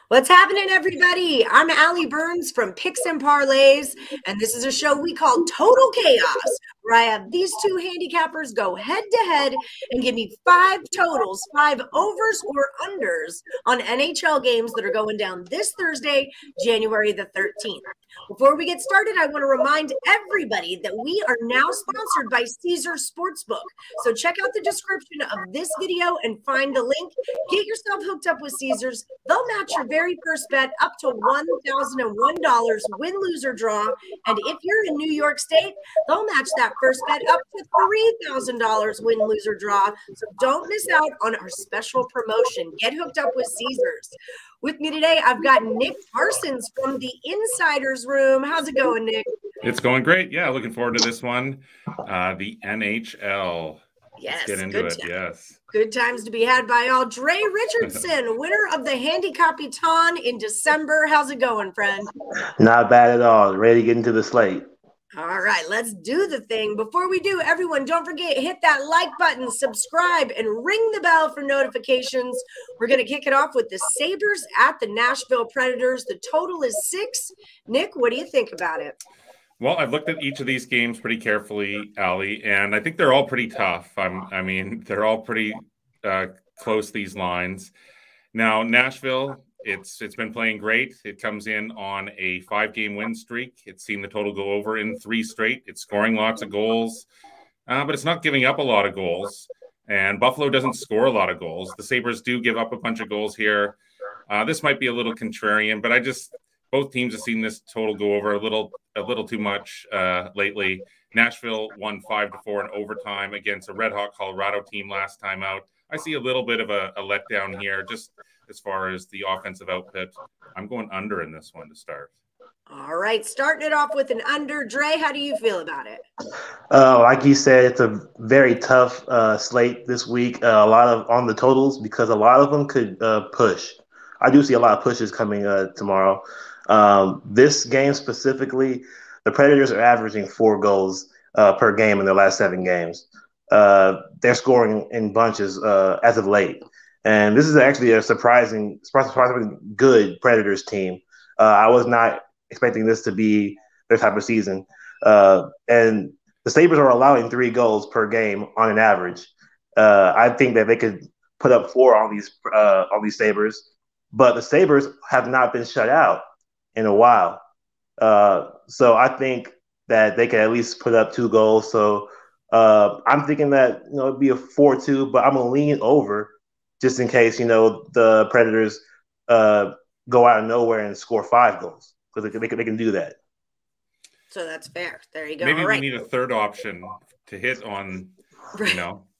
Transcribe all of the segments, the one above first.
What's happening, everybody? I'm Allie Burns from Picks Parlays, and this is a show we call Total Chaos, where I have these two handicappers go head-to-head and give me five totals, five overs or unders on NHL games that are going down this Thursday, January the 13th. Before we get started, I want to remind everybody that we are now sponsored by Caesars Sportsbook. So check out the description of this video and find the link. Get yourself hooked up with Caesars. They'll match your very first bet up to $1,001 win, lose, or draw. And if you're in New York State, they'll match that first bet up to $3,000 win, lose, or draw. So don't miss out on our special promotion. Get hooked up with Caesars. With me today, I've got Nick Parsons from the Insiders Room. How's it going, Nick? It's going great. Yeah, looking forward to this one. The NHL. Yes, let's get into it. Yes. Good times to be had by all. Dre Richardson, winner of the Handy Capitan in December. How's it going, friend? Not bad at all. Ready to get into the slate. All right, let's do the thing. Before we do, everyone, don't forget, hit that like button, subscribe, and ring the bell for notifications. We're going to kick it off with the Sabres at the Nashville Predators. The total is 6. Nick, what do you think about it? Well, I've looked at each of these games pretty carefully, Allie, and I think they're all pretty tough. I mean, they're all pretty close, these lines. Now, Nashville, it's been playing great. It comes in on a 5-game win streak. It's seen the total go over in 3 straight. It's scoring lots of goals, but it's not giving up a lot of goals. And Buffalo doesn't score a lot of goals. The Sabres do give up a bunch of goals here. This might be a little contrarian, but both teams have seen this total go over a little too much lately. Nashville won 5-4 in overtime against a red-hot Colorado team last time out. I see a little bit of a letdown here, just as far as the offensive output. I'm going under in this one to start. All right, starting it off with an under. Dre, how do you feel about it? Like you said, it's a very tough slate this week. A lot of on the totals because a lot of them could push. I do see a lot of pushes coming tomorrow. This game specifically, the Predators are averaging 4 goals per game in their last 7 games. They're scoring in bunches as of late. And this is actually a surprisingly good Predators team. I was not expecting this to be their type of season. And the Sabres are allowing 3 goals per game on an average. I think that they could put up 4 on these Sabres. But the Sabres have not been shut out in a while. So I think that they can at least put up 2 goals. So I'm thinking that it'd be a 4-2, but I'm going to lean over just in case, the Predators go out of nowhere and score 5 goals because they can do that. So that's fair. There you go. Maybe we need a third option to hit on,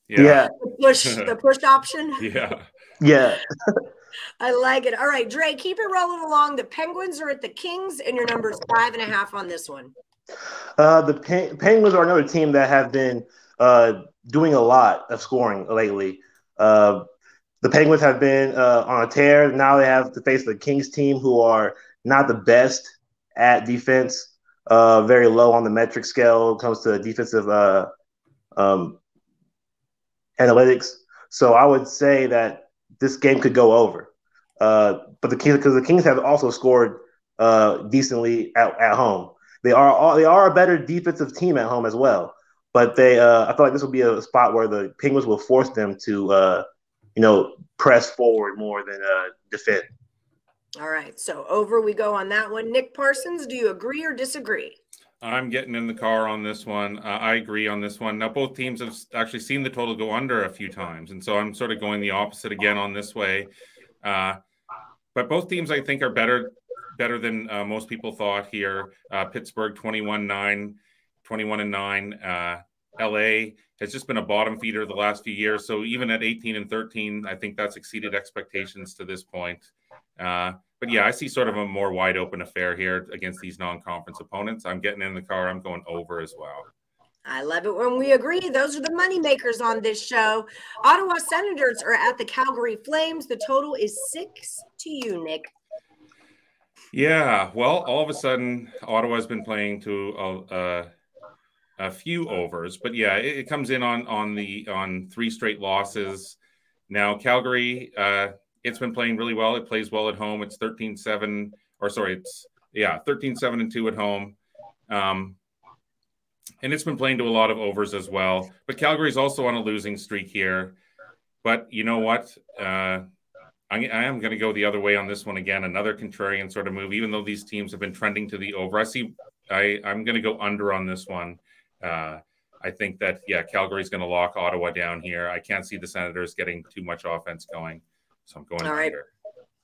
Yeah. The push option. Yeah. I like it. All right, Dre, keep it rolling along. The Penguins are at the Kings, and your number is 5.5 on this one. The Penguins are another team that have been doing a lot of scoring lately. The Penguins have been on a tear. Now they have to face the Kings team, who are not the best at defense, very low on the metric scale when it comes to defensive analytics. So I would say that this game could go over. But because the Kings have also scored decently at home. They are a better defensive team at home as well. But I feel like this will be a spot where the Penguins will force them to press forward more than defend. All right, so over we go on that one. Nick Parsons, do you agree or disagree? I'm getting in the car on this one. I agree on this one. Now, both teams have actually seen the total go under a few times, and so I'm sort of going the opposite again on this way. But both teams, I think, are better than most people thought here. Pittsburgh 21-9. LA has just been a bottom feeder the last few years. So even at 18-13, I think that's exceeded expectations to this point. But yeah, I see sort of a more wide open affair here against these non-conference opponents. I'm getting in the car. I'm going over as well. I love it when we agree. Those are the money makers on this show. Ottawa Senators are at the Calgary Flames. The total is 6 to you, Nick. Yeah, well, all of a sudden, Ottawa's been playing to a few overs, but yeah, it comes in on 3 straight losses. Now, Calgary, it's been playing really well. It plays well at home. It's 13-7, or sorry, it's 13-7-2 at home. And it's been playing to a lot of overs as well. But Calgary's also on a losing streak here. But you know what? I am going to go the other way on this one again. Another contrarian sort of move, even though these teams have been trending to the over. I'm going to go under on this one. I think that, Calgary's going to lock Ottawa down here. I can't see the Senators getting too much offense going. So I'm going under. Right.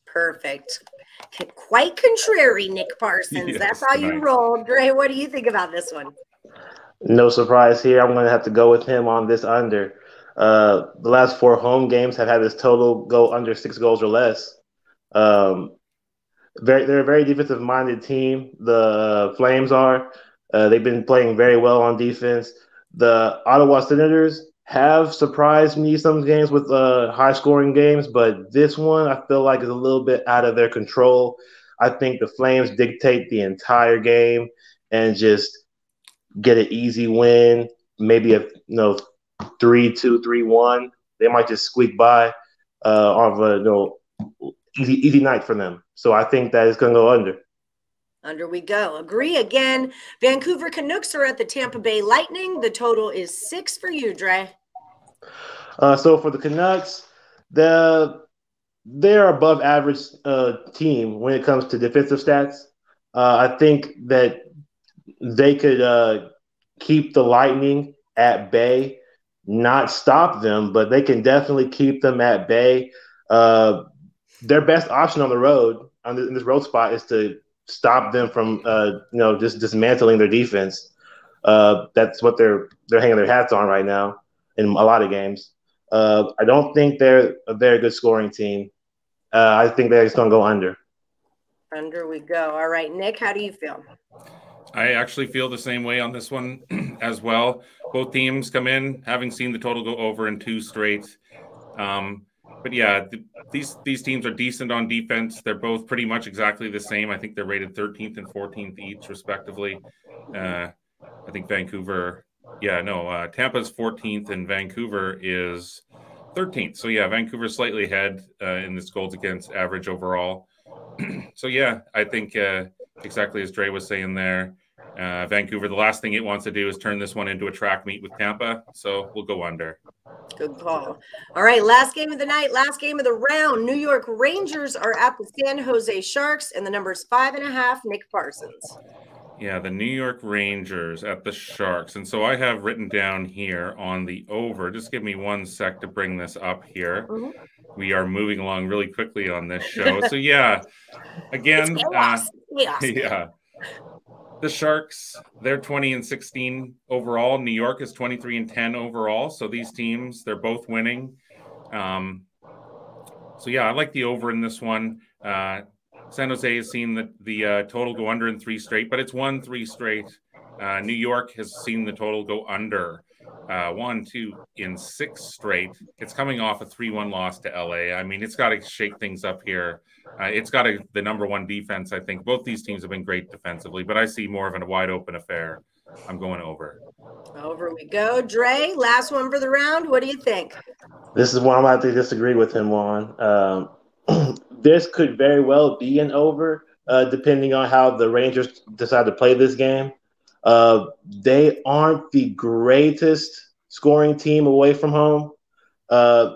Perfect. Quite contrary, Nick Parsons. Yes, that's how you roll. Dre, what do you think about this one? No surprise here. I'm going to have to go with him on this under. The last 4 home games have had this total go under 6 goals or less. They're a very defensive-minded team. The Flames are. They've been playing very well on defense. The Ottawa Senators have surprised me some games with high-scoring games, but this one I feel like is a little bit out of their control. I think the Flames dictate the entire game and just get an easy win, maybe a 3-2, 3-1. They might just squeak by on a easy night for them. So I think that it's going to go under. Under we go. Agree again. Vancouver Canucks are at the Tampa Bay Lightning. The total is 6 for you, Dre. So for the Canucks, they're above average team when it comes to defensive stats. I think that they could keep the Lightning at bay, not stop them, but they can definitely keep them at bay. Their best option on the road, in this road spot, is to stop them from, just dismantling their defense. That's what they're hanging their hats on right now in a lot of games. I don't think they're a very good scoring team. I think they're just going to go under. Under we go. All right, Nick, how do you feel? I actually feel the same way on this one as well. Both teams come in having seen the total go over in 2 straight. But yeah, these teams are decent on defense. They're both pretty much exactly the same. I think they're rated 13th and 14th each, respectively. I think Vancouver, Tampa's 14th and Vancouver is 13th. So yeah, Vancouver's slightly ahead in this goals against average overall. So yeah, I think exactly as Dre was saying there, Vancouver, the last thing it wants to do is turn this one into a track meet with Tampa. So we'll go under. Good call. All right, last game of the night, last game of the round. New York Rangers are at the San Jose Sharks, and the number's 5.5. Nick Parsons. Yeah, the New York Rangers at the Sharks. And so I have written down here on the over. Just give me 1 sec to bring this up here. Mm-hmm. We are moving along really quickly on this show. So yeah, again, yeah. The Sharks, they're 20-16 overall. New York is 23-10 overall. So these teams, they're both winning. So yeah, I like the over in this one. San Jose has seen the total go under in 3 straight, but it's won 3 straight. New York has seen the total go under 1, 2 in 6 straight. It's coming off a 3-1 loss to LA. I mean, it's got to shake things up here. It's got the number 1 defense, I think. Both these teams have been great defensively, but I see more of a wide open affair. I'm going over. Over we go. Dre, last one for the round. What do you think? This is one I'm going to disagree with him on. This could very well be an over, depending on how the Rangers decide to play this game. They aren't the greatest scoring team away from home.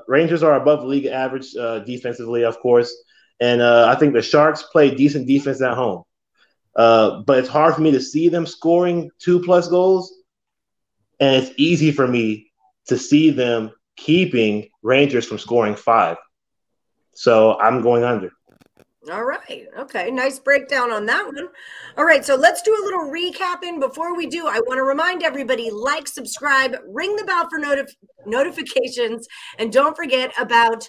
Rangers are above league average defensively, of course. And I think the Sharks play decent defense at home. But it's hard for me to see them scoring 2+ goals. And it's easy for me to see them keeping Rangers from scoring 5. So I'm going under. All right. Okay. Nice breakdown on that one. All right. So let's do a little recapping. Before we do, I want to remind everybody, like, subscribe, ring the bell for notifications, and don't forget about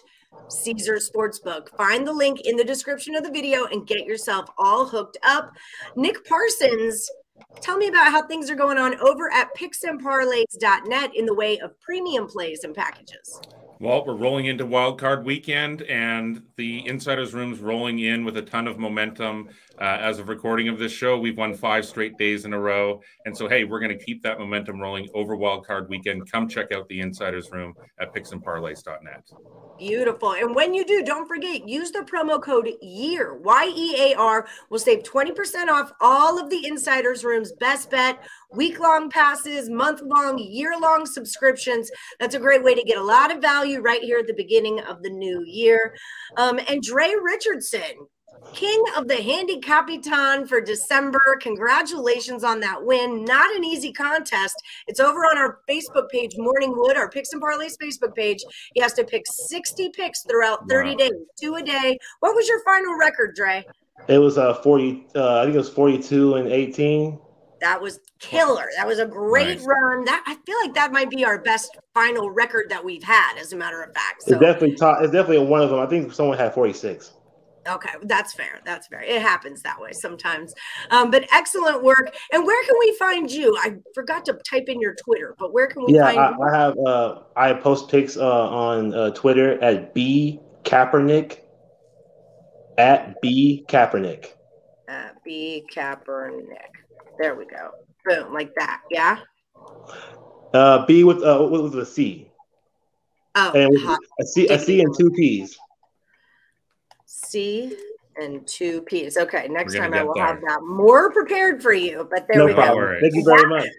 Caesar Sportsbook. Find the link in the description of the video and get yourself all hooked up. Nick Parsons, tell me about how things are going on over at picksandparlays.net in the way of premium plays and packages. Well, we're rolling into Wild Card Weekend, and the Insiders Room's rolling in with a ton of momentum. As of recording of this show, we've won 5 straight days in a row. And so, hey, we're going to keep that momentum rolling over Wild Card Weekend. Come check out the Insiders Room at picksandparlays.net. Beautiful. And when you do, don't forget, use the promo code YEAR, YEAR. We'll save 20% off all of the Insiders Room's best bet, week-long passes, month-long, year-long subscriptions. That's a great way to get a lot of value right here at the beginning of the new year. And Dre Richardson, king of the Handy Capitan for December. Congratulations on that win. Not an easy contest. It's over on our Facebook page, Morningwood, our Picks and Parlays Facebook page. He has to pick 60 picks throughout 30 days, 2 a day. What was your final record, Dre? It was 40. I think it was 42-18. That was killer. That was a great run. I feel like that might be our best final record that we've had, as a matter of fact. So, it's definitely one of them. I think someone had 46. Okay, that's fair. That's fair. It happens that way sometimes. But excellent work. And where can we find you? I forgot to type in your Twitter, but where can we find you? I post picks on Twitter at B Kaepernick. At B Kaepernick. At B Kaepernick. There we go. Boom, like that. Yeah. B with a C. Oh, and a C and 2 P's. C and 2 P's. Okay, next time I will have that more prepared for you. But there we go. Thank you very much.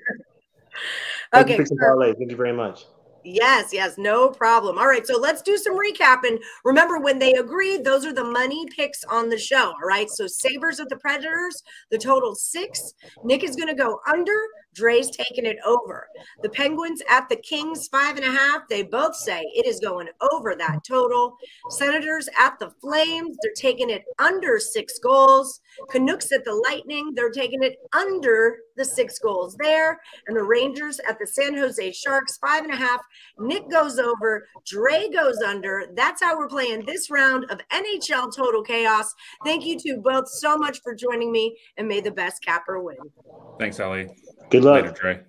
Okay. Thank you very much. Yes, no problem. All right, so let's do some recapping. Remember, when they agreed, those are the money picks on the show, all right? So Sabres at the Predators, the total 6. Nick is going to go under. Dre's taking it over. The Penguins at the Kings, 5.5. They both say it is going over that total. Senators at the Flames, they're taking it under 6 goals. Canucks at the Lightning, they're taking it under the 6 goals there. And the Rangers at the San Jose Sharks, 5.5. Nick goes over. Dre goes under. That's how we're playing this round of NHL Total Chaos. Thank you two both so much for joining me, and may the best capper win. Thanks, Ellie. Good luck. Later, Dre.